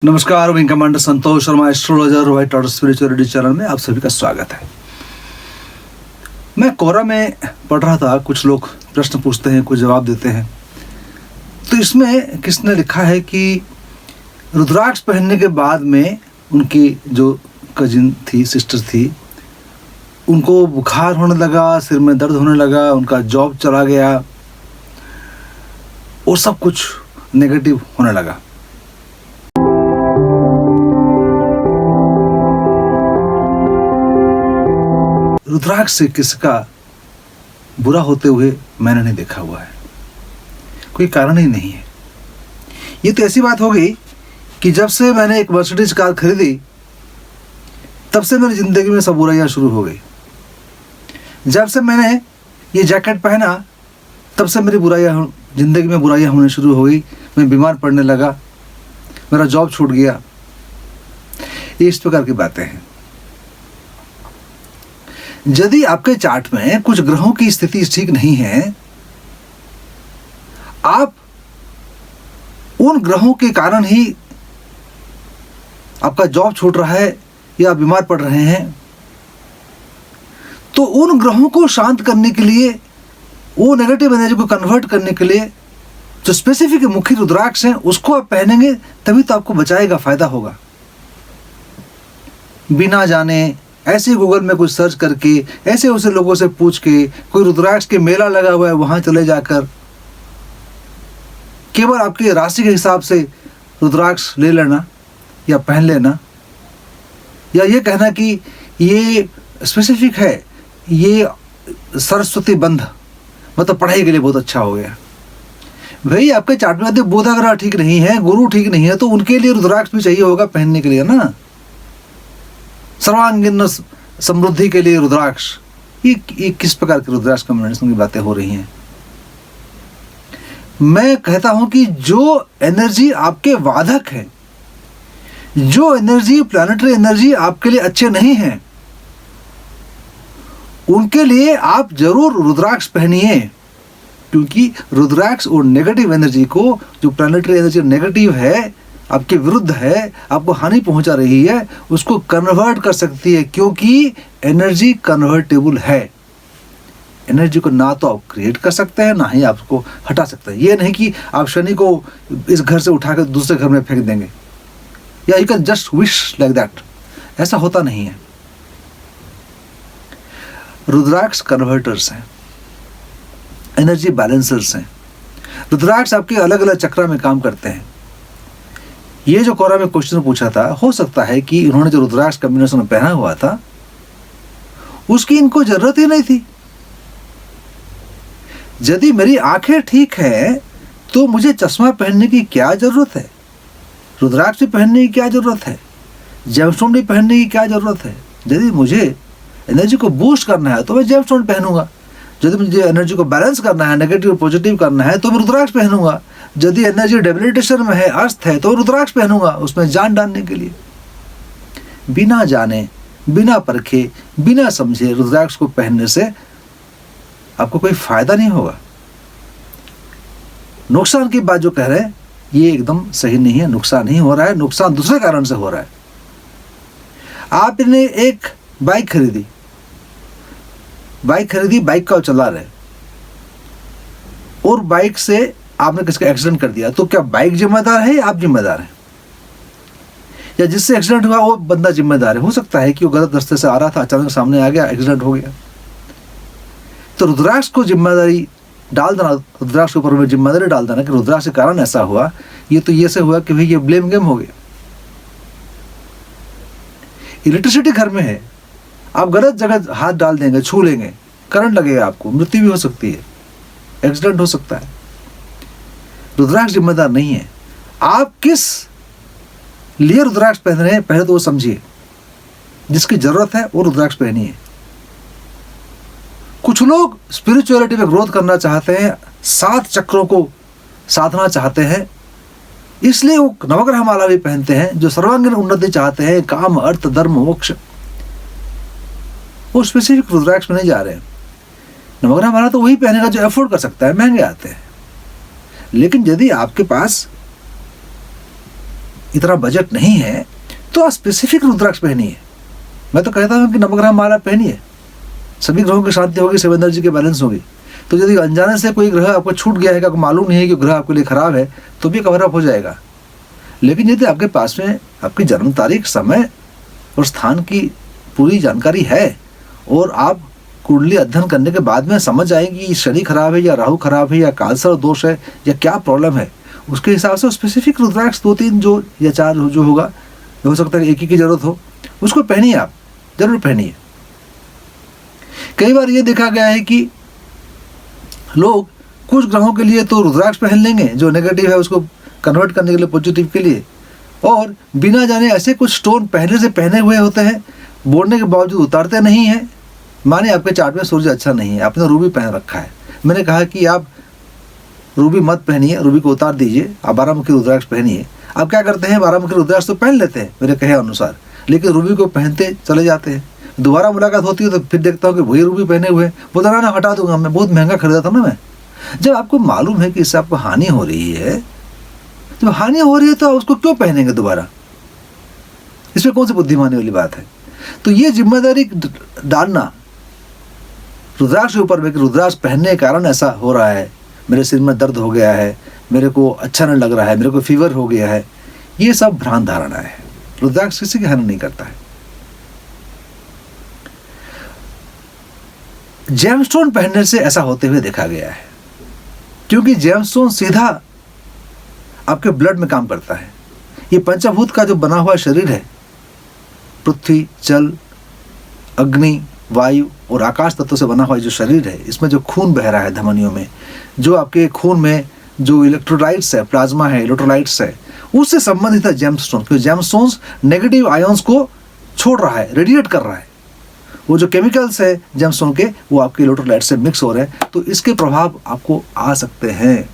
नमस्कार, wing commander Santosh Sharma, astrologer white tortoise spirituality channel में आप सभी का स्वागत है। मैं कोरा में पढ़ रहा था, कुछ लोग प्रश्न पूछते हैं, कुछ जवाब देते हैं। तो इसमें किसने लिखा है कि रुद्राक्ष पहनने के बाद में उनकी जो कजिन थी, सिस्टर थी, उनको बुखार होने लगा, सिर में दर्द होने लगा, उनका जॉब चला गया और सब कुछ नेगेटिव होने लगा। रुद्राक्ष से किसका बुरा होते हुए मैंने नहीं देखा हुआ है, कोई कारण ही नहीं है। ये तो ऐसी बात हो गई कि जब से मैंने एक मर्सिडीज कार खरीदी तब से मेरी ज़िंदगी में सब बुराइयाँ शुरू हो गई। जब से मैंने ये जैकेट पहना तब से मेरी ज़िंदगी में बुराइयाँ होने शुरू हो गई। मैं बीमार पड़ने लगा, मेरा जॉब छूट गया। ये इस प्रकार की बातें हैं। यदि आपके चार्ट में कुछ ग्रहों की स्थिति ठीक नहीं है, आप उन ग्रहों के कारण ही आपका जॉब छूट रहा है या बीमार पड़ रहे हैं, तो उन ग्रहों को शांत करने के लिए, वो नेगेटिव एनर्जी को कन्वर्ट करने के लिए जो स्पेसिफिक मुखी रुद्राक्ष है उसको आप पहनेंगे, तभी तो आपको बचाएगा, फायदा होगा। बिना जाने ऐसे गूगल में कुछ सर्च करके, ऐसे उसे लोगों से पूछ के, कोई रुद्राक्ष के मेला लगा हुआ है वहां चले जाकर केवल आपकी राशि के हिसाब से रुद्राक्ष ले लेना या पहन लेना, या ये कहना कि ये स्पेसिफिक है, ये सरस्वती बंध, मतलब पढ़ाई के लिए बहुत अच्छा हो गया। भाई आपके चार्ट में यदि बुध ग्रह ठीक नहीं है, गुरु ठीक नहीं है, तो उनके लिए रुद्राक्ष भी चाहिए होगा पहनने के लिए ना। सर्वांगीण समृद्धि के लिए रुद्राक्ष, ये किस प्रकार के रुद्राक्ष कॉम्बिनेशन की बातें हो रही हैं। मैं कहता हूं कि जो एनर्जी आपके वाधक है, जो एनर्जी, प्लैनेटरी एनर्जी आपके लिए अच्छे नहीं है, उनके लिए आप जरूर रुद्राक्ष पहनिए, क्योंकि रुद्राक्ष और नेगेटिव एनर्जी को, जो प्लैनेटरी एनर्जी नेगेटिव है, आपके विरुद्ध है, आपको हानि पहुंचा रही है, उसको कन्वर्ट कर सकती है, क्योंकि एनर्जी कन्वर्टेबल है। एनर्जी को ना तो आप क्रिएट कर सकते हैं, ना ही आपको हटा सकते हैं। ये नहीं कि आप शनि को इस घर से उठाकर दूसरे घर में फेंक देंगे, या you can just wish like that. ऐसा होता नहीं है। रुद्राक्ष कन्वर्टर्स हैं, एनर्जी बैलेंसर्स हैं। रुद्राक्ष आपके अलग अलग चक्र में काम करते हैं। ये जो कोरा में क्वेश्चन पूछा था, हो सकता है कि इन्होंने जो रुद्राक्ष कॉम्बिनेशन पहना हुआ था उसकी इनको जरूरत ही नहीं थी। यदि मेरी आंखें ठीक है तो मुझे चश्मा पहनने की क्या जरूरत है, रुद्राक्ष भी पहनने की क्या जरूरत है, जेमस्टोन भी पहनने की क्या जरूरत है। यदि मुझे एनर्जी को बूस्ट करना है तो मैं जेमस्टोन पहनूंगा। यदि मुझे एनर्जी को बैलेंस करना है, नेगेटिव पॉजिटिव करना है, तो मैं रुद्राक्ष पहनूंगा। यदि एनर्जी डेबिलिटेशन में है, अस्त है, तो रुद्राक्ष पहनूंगा, उसमें जान डालने के लिए। बिना जाने, बिना परखे, बिना समझे रुद्राक्ष को पहनने से आपको कोई फायदा नहीं होगा। नुकसान की बात जो कह रहे हैं ये एकदम सही नहीं है। नुकसान नहीं हो रहा है, नुकसान दूसरे कारण से हो रहा है। आपने एक बाइक खरीदी, बाइक का चला रहे और बाइक से आपने किसका एक्सीडेंट कर दिया, तो क्या बाइक जिम्मेदार है या आप जिम्मेदार हैं? या जिससे एक्सीडेंट हुआ वो बंदा जिम्मेदार है? हो सकता है कि वो गलत रास्ते से आ रहा था, अचानक सामने आ गया, एक्सीडेंट हो गया। तो रुद्राक्ष को जिम्मेदारी डाल देना, रुद्राक्ष के ऊपर में जिम्मेदारी डाल देना कि रुद्राक्ष के कारण ऐसा हुआ, ये तो ये से हुआ कि भाई ये ब्लेम गेम हो गया। इलेक्ट्रिसिटी घर में है, आप गलत जगह हाथ डाल देंगे, छू लेंगे, करंट लगेगा, आपको मृत्यु भी हो सकती है, एक्सीडेंट हो सकता है। रुद्राक्ष जिम्मेदार नहीं है। आप किस लिए रुद्राक्ष पहन रहे हैं पहले तो वो समझिए। जिसकी जरूरत है वो रुद्राक्ष पहनिए। कुछ लोग स्पिरिचुअलिटी में ग्रोथ करना चाहते हैं, 7 चक्रों को साधना चाहते हैं, इसलिए वो नवग्रह माला भी पहनते हैं। जो सर्वांगीण उन्नति चाहते हैं, काम, अर्थ, धर्म, मोक्ष, वो स्पेसिफिक रुद्राक्ष में नहीं जा रहे हैं। नवग्रह माला तो वही पहनेगा जो अफोर्ड कर सकता है, महंगे आते हैं। लेकिन यदि आपके पास इतना बजट नहीं है तो आप स्पेसिफिक रुद्राक्ष पहनिए। मैं तो कहता हूँ कि नवग्रह माला पहनिए, सभी ग्रहों की शांति होगी, सब एनर्जी के बैलेंस होगी। तो यदि अनजाने से कोई ग्रह आपको छूट गया है, आपको मालूम नहीं है कि ग्रह आपके लिए खराब है, तो भी कवर अप हो जाएगा। लेकिन यदि आपके पास में आपकी जन्म तारीख, समय और स्थान की पूरी जानकारी है और आप कुंडली अध्ययन करने के बाद में समझ आएगी कि शनि खराब है या राहु खराब है या कालसर्प दोष है या क्या प्रॉब्लम है, उसके हिसाब से स्पेसिफिक रुद्राक्ष 2-3 जो या 4 जो होगा, हो सकता है एक ही की जरूरत हो, उसको पहनिए, आप जरूर पहनिए। कई बार ये देखा गया है कि लोग कुछ ग्रहों के लिए तो रुद्राक्ष पहन लेंगे जो नेगेटिव है उसको कन्वर्ट करने के लिए पॉजिटिव के लिए, और बिना जाने ऐसे कुछ स्टोन पहले से पहने हुए होते हैं, बोलने के बावजूद उतारते नहीं हैं। माने आपके चार्ट में सूर्य अच्छा नहीं है, आपने रूबी पहन रखा है, मैंने कहा कि आप रूबी मत पहनिए, रूबी को उतार दीजिए, आप 12-मुखी रुद्राक्ष पहनिए। आप क्या करते हैं, 12-मुखी रुद्राक्ष तो पहन लेते हैं मेरे कहे अनुसार, लेकिन रूबी को पहनते चले जाते हैं। दोबारा मुलाकात होती है तो फिर देखता हूँ कि वही रूबी पहने हुए, बोलता ना हटा दूंगा, मैं बहुत महंगा खरीदा था ना मैं। जब आपको मालूम है कि इससे आपको हानि हो रही है, जब हानि हो रही है तो उसको क्यों पहनेंगे दोबारा, इसमें कौन सी बुद्धिमानी वाली बात है। तो ये जिम्मेदारी डालना रुद्राक्ष के ऊपर में कि रुद्राक्ष पहनने के कारण ऐसा हो रहा है, मेरे सिर में दर्द हो गया है, मेरे को अच्छा नहीं लग रहा है, मेरे को फीवर हो गया है, ये सब भ्रांत धारणा है। रुद्राक्ष किसी की हानि नहीं करता है। जेमस्टोन पहनने से ऐसा होते हुए देखा गया है, क्योंकि जेमस्टोन सीधा आपके ब्लड में काम करता है। ये पंचभूत का जो बना हुआ शरीर है, पृथ्वी, जल, अग्नि, वायु और आकाश तत्व से बना हुआ जो शरीर है, इसमें जो खून बह रहा है धमनियों में, जो आपके खून में जो इलेक्ट्रोलाइट्स है, प्लाज्मा है, इलेक्ट्रोलाइट्स है, उससे संबंधित है जेमस्टोन। क्योंकि जेमस्टोन्स नेगेटिव आयंस को छोड़ रहा है, रेडिएट कर रहा है। वो जो केमिकल्स है जेमस्टोन के, वो आपके इलेक्ट्रोलाइट से मिक्स हो रहे हैं, तो इसके प्रभाव आपको आ सकते हैं।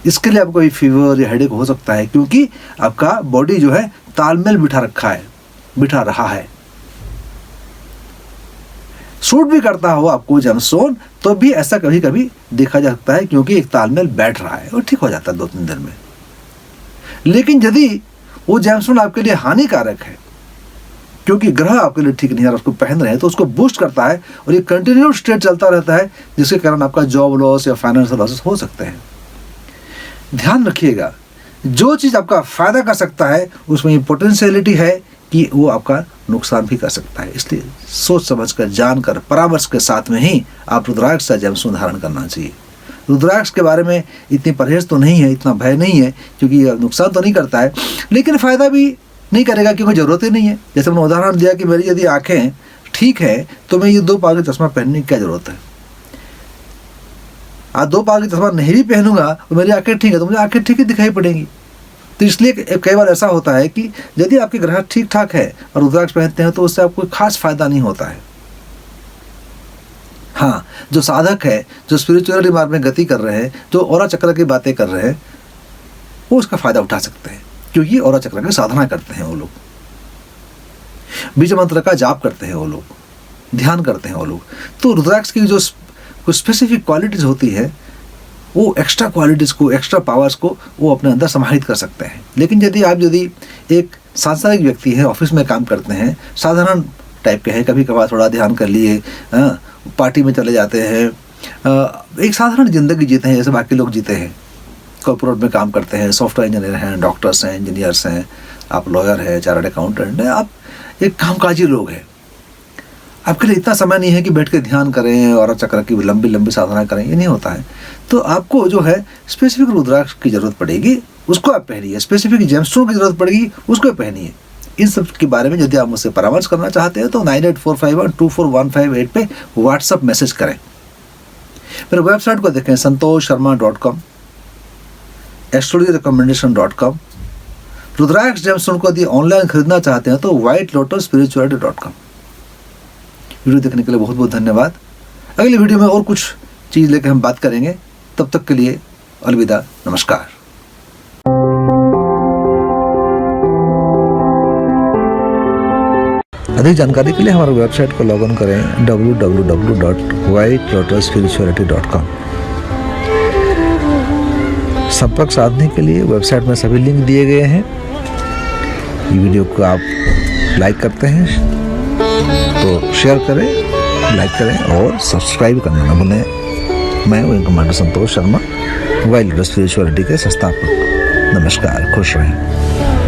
इसके लिए आपको फीवर या हेडेक हो सकता है, क्योंकि आपका बॉडी जो है तालमेल बिठा रहा है। सूट भी करता हो आपको जेमस्टोन, तो भी ऐसा कभी कभी देखा जा सकता है, क्योंकि एक तालमेल बैठ रहा है और ठीक हो जाता है 2-3 दिन में। लेकिन यदि वो जेमस्टोन आपके लिए हानिकारक है, क्योंकि ग्रह आपके लिए ठीक नहीं है, उसको पहन रहे हैं, तो उसको बूस्ट करता है और ये कंटिन्यूड स्टेट चलता रहता है, जिसके कारण आपका जॉब लॉस या फाइनेंशियल लॉसेस हो सकते हैं। ध्यान रखिएगा, जो चीज़ आपका फायदा कर सकता है उसमें ये पोटेंशियलिटी है कि वो आपका नुकसान भी कर सकता है। इसलिए सोच समझकर, जानकर, परामर्श के साथ में ही आप रुद्राक्ष या जेमस्टोन धारण करना चाहिए। रुद्राक्ष के बारे में इतनी परहेज तो नहीं है, इतना भय नहीं है, क्योंकि ये नुकसान तो नहीं करता है, लेकिन फ़ायदा भी नहीं करेगा, क्योंकि ज़रूरत ही नहीं है। जैसे मैंने उदाहरण दिया कि मेरी यदि आँखें ठीक है तो मैं ये 2 पावर का चश्मा पहनने की क्या ज़रूरत है। आज 2 पावर का चश्मा नहीं भी पहनूंगा और मेरी आँखें ठीक है तो मुझे आँखें ठीक ही दिखाई पड़ेंगी। तो इसलिए कई बार ऐसा होता है कि यदि आपके ग्रह ठीक ठाक है और रुद्राक्ष पहनते हैं तो उससे आपको खास फायदा नहीं होता है। हाँ, जो साधक है, जो स्पिरिचुअलिटी मार्ग में गति कर रहे हैं, जो ऑरा चक्र की बातें कर रहे हैं, वो उसका फायदा उठा सकते हैं, क्योंकि ऑरा चक्र की साधना करते हैं वो लोग, बीज मंत्र का जाप करते हैं वो लोग, ध्यान करते हैं वो लोग। तो रुद्राक्ष की जो कुछ स्पेसिफिक क्वालिटीज होती है, वो एक्स्ट्रा क्वालिटीज़ को, एक्स्ट्रा पावर्स को वो अपने अंदर समाहित कर सकते हैं। लेकिन यदि एक सांसारिक व्यक्ति है, ऑफिस में काम करते हैं, साधारण टाइप के हैं, कभी कभार थोड़ा ध्यान कर लिए, पार्टी में चले जाते हैं, एक साधारण ज़िंदगी जीते हैं जैसे बाकी लोग जीते हैं, कॉर्पोरेट में काम करते हैं, सॉफ्टवेयर इंजीनियर हैं, डॉक्टर्स हैं, इंजीनियर्स हैं, आप लॉयर हैं, चार्टर्ड अकाउंटेंट हैं, आप एक कामकाजी लोग हैं, आपके लिए इतना समय नहीं है कि बैठ के ध्यान करें और चक्र की लंबी साधना करें, ये नहीं होता है। तो आपको जो है स्पेसिफिक रुद्राक्ष की ज़रूरत पड़ेगी, उसको आप पहनिए। स्पेसिफिक जेमस्टोन की ज़रूरत पड़ेगी, उसको पहनिए। इन सब के बारे में यदि आप मुझसे परामर्श करना चाहते हैं तो 9845124158 पे व्हाट्सअप मैसेज करें। मेरे वेबसाइट को देखें santosharma.com, astrologyrecommendation.com। रुद्राक्ष जेमस्टोन को यदि ऑनलाइन खरीदना चाहते हैं तो whitelotusspirituality.com। वीडियो देखने के लिए बहुत बहुत धन्यवाद। अगली वीडियो में और कुछ चीज़ लेकर हम बात करेंगे। तब तक के लिए अलविदा, नमस्कार। अधिक जानकारी के लिए हमारे वेबसाइट को लॉग इन करें www.whitelotusspirituality.com। संपर्क साधने के लिए वेबसाइट में सभी लिंक दिए गए हैं। ये वीडियो को आप लाइक करते हैं तो शेयर करें, लाइक करें और सब्सक्राइब करना न भूलें। मैं wing commander Santosh Sharma, wild spirituality के संस्थापक। नमस्कार, खुश रहें।